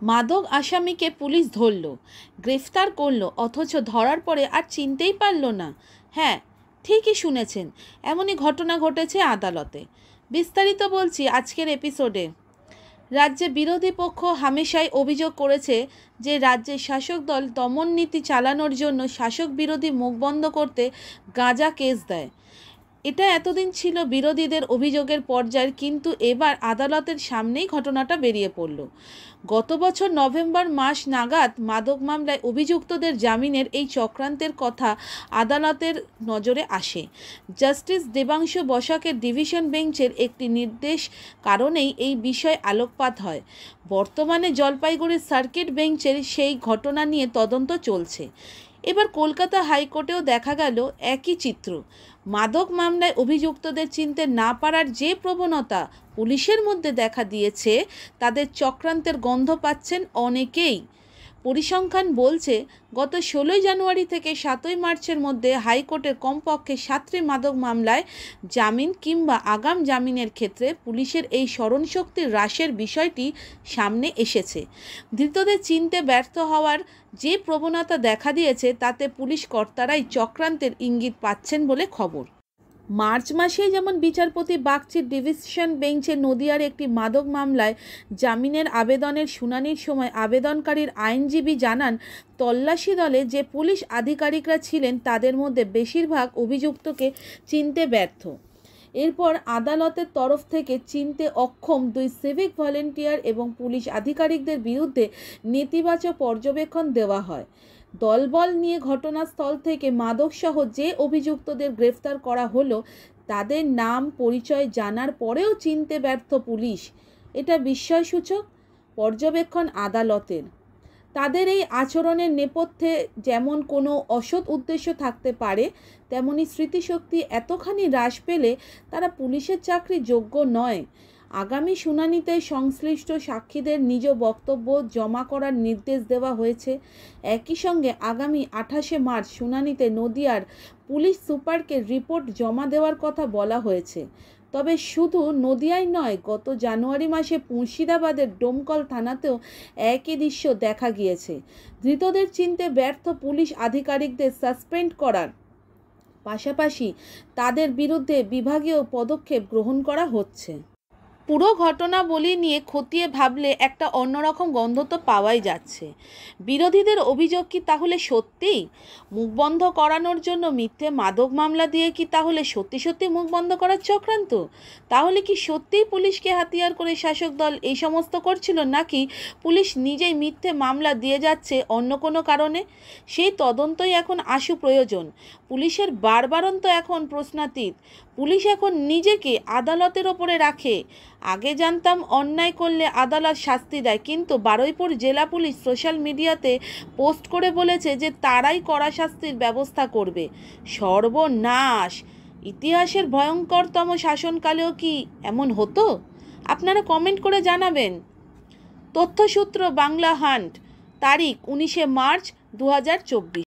মাদক আসামিকে পুলিশ ধরল, গ্রেফতার করলো, অথচ ধরার পরে আর চিনতেই পারল না। হ্যাঁ, ঠিকই শুনেছেন, এমনই ঘটনা ঘটেছে আদালতে। বিস্তারিত বলছি আজকের এপিসোডে। রাজ্যে বিরোধী পক্ষ হামেশাই অভিযোগ করেছে যে রাজ্যের শাসক দল দমন নীতি চালানোর জন্য শাসক বিরোধী মুখ বন্ধ করতে গাঁজা কেস দেয়। এটা এতদিন ছিল বিরোধীদের অভিযোগের পর্যায়ের, কিন্তু এবার আদালতের সামনেই ঘটনাটা বেরিয়ে পড়ল। গত বছর নভেম্বর মাস নাগাদ মাদক মামলায় অভিযুক্তদের জামিনের এই চক্রান্তের কথা আদালতের নজরে আসে। জাস্টিস দেবাংশু বসাকের ডিভিশন বেঞ্চের একটি নির্দেশ কারণেই এই বিষয়ে আলোকপাত হয়। বর্তমানে জলপাইগুড়ির সার্কিট বেঞ্চের সেই ঘটনা নিয়ে তদন্ত চলছে। এবার কলকাতা হাইকোর্টেও দেখা গেল একই চিত্র। মাদক মামলায় অভিযুক্তদের চিনতে না পারার যে প্রবণতা পুলিশের মধ্যে দেখা দিয়েছে, তাদের চক্রান্তের গন্ধ পাচ্ছেন অনেকেই। পরিসংখ্যান বলছে, গত 16 জানুয়ারি থেকে 7 মার্চের মধ্যে হাইকোর্টের কমপক্ষে 7টি মাদক মামলায় জামিন কিংবা আগাম জামিনের ক্ষেত্রে পুলিশের এই স্মরণশক্তির হ্রাসের বিষয়টি সামনে এসেছে। ধৃতদের চিনতে ব্যর্থ হওয়ার যে প্রবণতা দেখা দিয়েছে, তাতে পুলিশ কর্তারাই চক্রান্তের ইঙ্গিত পাচ্ছেন বলে খবর। মার্চ মাসেই যেমন বিচারপতি বাগচির ডিভিশন বেঞ্চে নদিয়ার একটি মাদক মামলায় জামিনের আবেদনের শুনানির সময় আবেদনকারীর আইনজীবী জানান, তল্লাশি দলে যে পুলিশ আধিকারিকরা ছিলেন তাদের মধ্যে বেশিরভাগ অভিযুক্তকে চিনতে ব্যর্থ। এরপর আদালতের তরফ থেকে চিনতে অক্ষম 2 সিভিক ভলেন্টিয়ার এবং পুলিশ আধিকারিকদের বিরুদ্ধে নেতিবাচক পর্যবেক্ষণ দেওয়া হয়। দলবল নিয়ে ঘটনাস্থল থেকে মাদকসহ যে অভিযুক্তদের গ্রেফতার করা হলো, তাদের নাম পরিচয় জানার পরেও চিনতে ব্যর্থ পুলিশ। এটা বিস্ময়সূচক পর্যবেক্ষণ আদালতের। তাদের এই আচরণের নেপথ্যে যেমন কোনো অসৎ উদ্দেশ্য থাকতে পারে, তেমনি স্মৃতিশক্তি এতখানি হ্রাস পেলে তারা পুলিশের চাকরি যোগ্য নয়। আগামী শুনানিতে সংশ্লিষ্ট সাক্ষীদের নিজ বক্তব্য জমা করার নির্দেশ দেওয়া হয়েছে। একই সঙ্গে আগামী 28শে মার্চ শুনানিতে নদিয়ার পুলিশ সুপারকে রিপোর্ট জমা দেওয়ার কথা বলা হয়েছে। তবে শুধু নদিয়ায় নয়, গত জানুয়ারি মাসে মুর্শিদাবাদের ডোমকল থানাতেও একই দৃশ্য দেখা গিয়েছে। ধৃতদের চিনতে ব্যর্থ পুলিশ আধিকারিকদের সাসপেন্ড করার পাশাপাশি তাদের বিরুদ্ধে বিভাগীয় পদক্ষেপ গ্রহণ করা হচ্ছে। পুরো ঘটনাবলী নিয়ে খতিয়ে ভাবলে একটা অন্যরকম গন্ধ তো পাওয়াই যাচ্ছে। বিরোধীদের অভিযোগ কি তাহলে সত্যি? মুখ বন্ধ করানোর জন্য মিথ্যে মাদক মামলা দিয়ে কি তাহলে সত্যি সত্যি মুখ বন্ধ করার চক্রান্ত? তাহলে কি সত্যিই পুলিশকে হাতিয়ার করে শাসক দল এই সমস্ত করছিল, নাকি পুলিশ নিজেই মিথ্যে মামলা দিয়ে যাচ্ছে অন্য কোনো কারণে? সেই তদন্তই এখন আশু প্রয়োজন। পুলিশের বারবারন্ত এখন প্রশ্নাতীত। পুলিশ এখন নিজেকে আদালতের ওপরে রাখে। আগে জানতাম অন্যায় করলে আদালত শাস্তি দেয়, কিন্তু বারুইপুর জেলা পুলিশ সোশ্যাল মিডিয়াতে পোস্ট করে বলেছে যে তারাই কড়া শাস্তির ব্যবস্থা করবে। সর্বনাশ! ইতিহাসের ভয়ঙ্করতম শাসনকালেও কি এমন হতো? আপনারা কমেন্ট করে জানাবেন। তথ্যসূত্র বাংলা হান্ট, তারিখ 19শে মার্চ 2024।